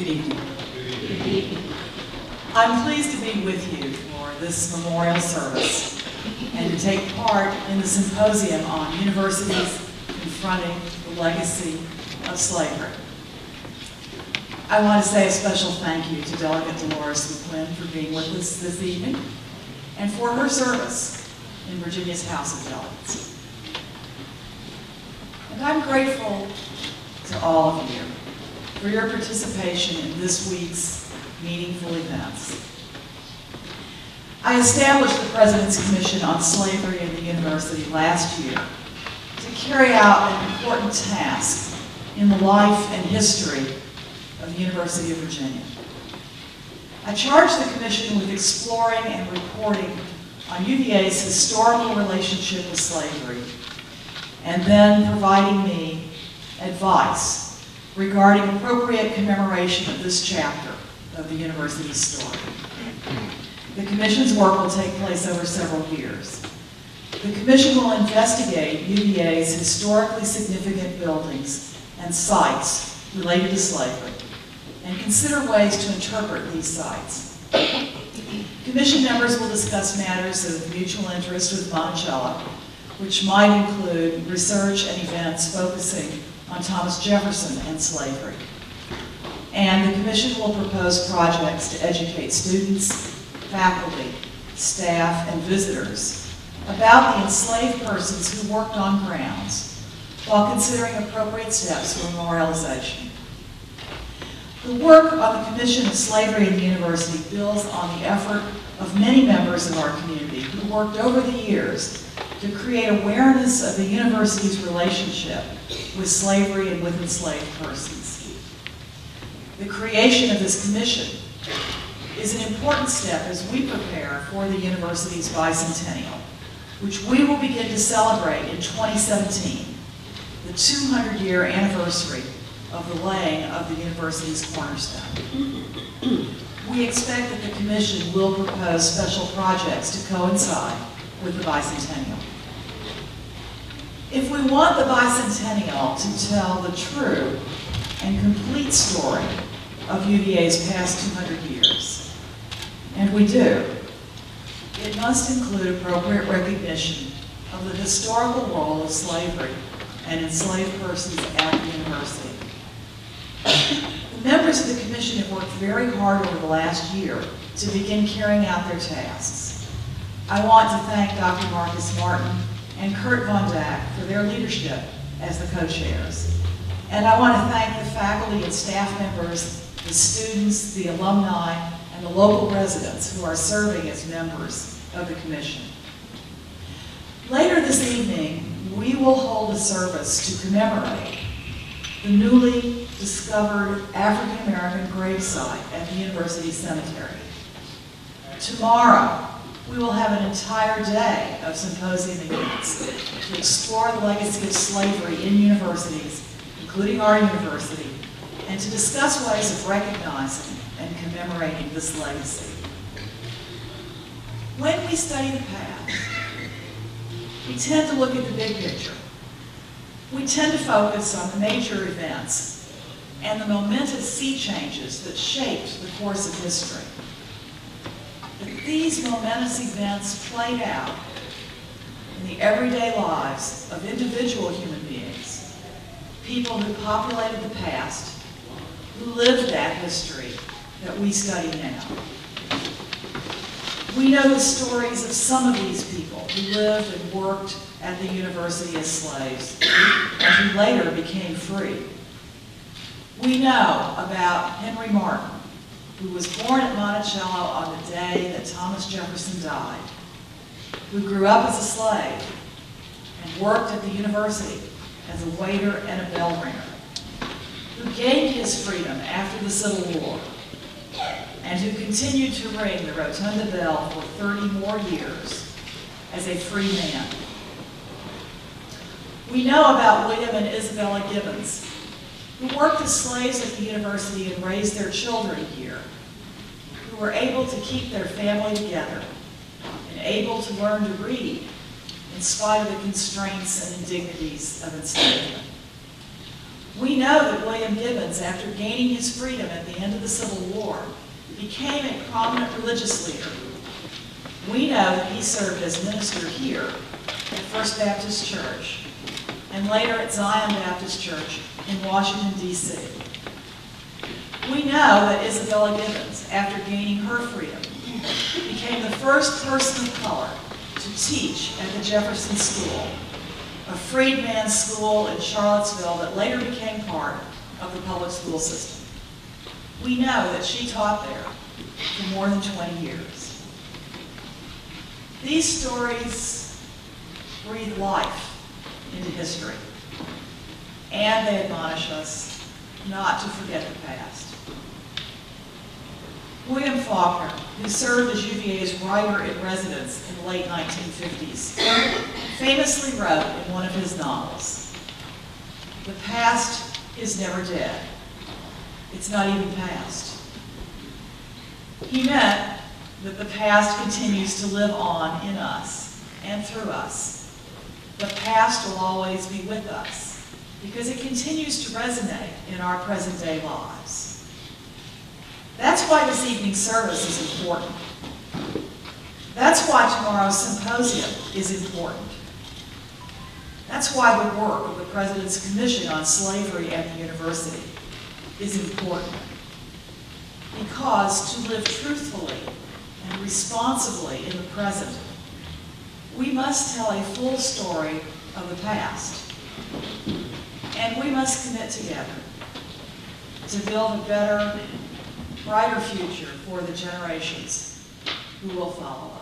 Good evening. Good evening. I'm pleased to be with you for this memorial service and to take part in the Symposium on Universities Confronting the Legacy of Slavery. I want to say a special thank you to Delegate Dolores McQuinn for being with us this evening and for her service in Virginia's House of Delegates. And I'm grateful to all of you for your participation in this week's meaningful events. I established the President's Commission on Slavery in the University last year to carry out an important task in the life and history of the University of Virginia. I charged the Commission with exploring and reporting on UVA's historical relationship with slavery, and then providing me advice regarding appropriate commemoration of this chapter of the university's story. The Commission's work will take place over several years. The Commission will investigate UVA's historically significant buildings and sites related to slavery and consider ways to interpret these sites. Commission members will discuss matters of mutual interest with Monticello, which might include research and events focusing on Thomas Jefferson and slavery. And the Commission will propose projects to educate students, faculty, staff, and visitors about the enslaved persons who worked on grounds while considering appropriate steps for memorialization. The work on the Commission of Slavery in the University builds on the effort of many members of our community who worked over the years to create awareness of the university's relationship with slavery and with enslaved persons. The creation of this commission is an important step as we prepare for the university's bicentennial, which we will begin to celebrate in 2017, the 200-year anniversary of the laying of the university's cornerstone. We expect that the Commission will propose special projects to coincide with the bicentennial. If we want the bicentennial to tell the true and complete story of UVA's past 200 years, and we do, it must include appropriate recognition of the historical role of slavery and enslaved persons at the university. The members of the Commission have worked very hard over the last year to begin carrying out their tasks. I want to thank Dr. Marcus Martin and Kurt Von Dack for their leadership as the co-chairs. And I want to thank the faculty and staff members, the students, the alumni, and the local residents who are serving as members of the Commission. Later this evening, we will hold a service to commemorate the newly discovered African American gravesite at the University Cemetery. Tomorrow, we will have an entire day of symposium events to explore the legacy of slavery in universities, including our university, and to discuss ways of recognizing and commemorating this legacy. When we study the past, we tend to look at the big picture. We tend to focus on the major events and the momentous sea changes that shaped the course of history. But these momentous events played out in the everyday lives of individual human beings, people who populated the past, who lived that history that we study now. We know the stories of some of these people who lived and worked at the university as slaves and who later became free. We know about Henry Martin, who was born at Monticello on the day that Thomas Jefferson died, who grew up as a slave and worked at the university as a waiter and a bell ringer, who gained his freedom after the Civil War, and who continued to ring the rotunda bell for 30 more years as a free man. We know about William and Isabella Gibbons, who worked as slaves at the university and raised their children here, who were able to keep their family together and able to learn to read in spite of the constraints and indignities of enslavement. We know that William Gibbons, after gaining his freedom at the end of the Civil War, became a prominent religious leader. We know that he served as minister here at First Baptist Church and later at Zion Baptist Church in Washington, D.C. We know that Isabella Gibbons, after gaining her freedom, became the first person of color to teach at the Jefferson School, a freedman's school in Charlottesville that later became part of the public school system. We know that she taught there for more than 20 years. These stories breathe life into history, and they admonish us not to forget the past. William Faulkner, who served as UVA's writer-in-residence in the late 1950s, famously wrote in one of his novels, "The past is never dead. It's not even past." He meant that the past continues to live on in us and through us. The past will always be with us because it continues to resonate in our present-day lives. That's why this evening's service is important. That's why tomorrow's symposium is important. That's why the work of the President's Commission on Slavery at the University is important. Because to live truthfully and responsibly in the present, we must tell a full story of the past. And we must commit together to build a better, brighter future for the generations who will follow us.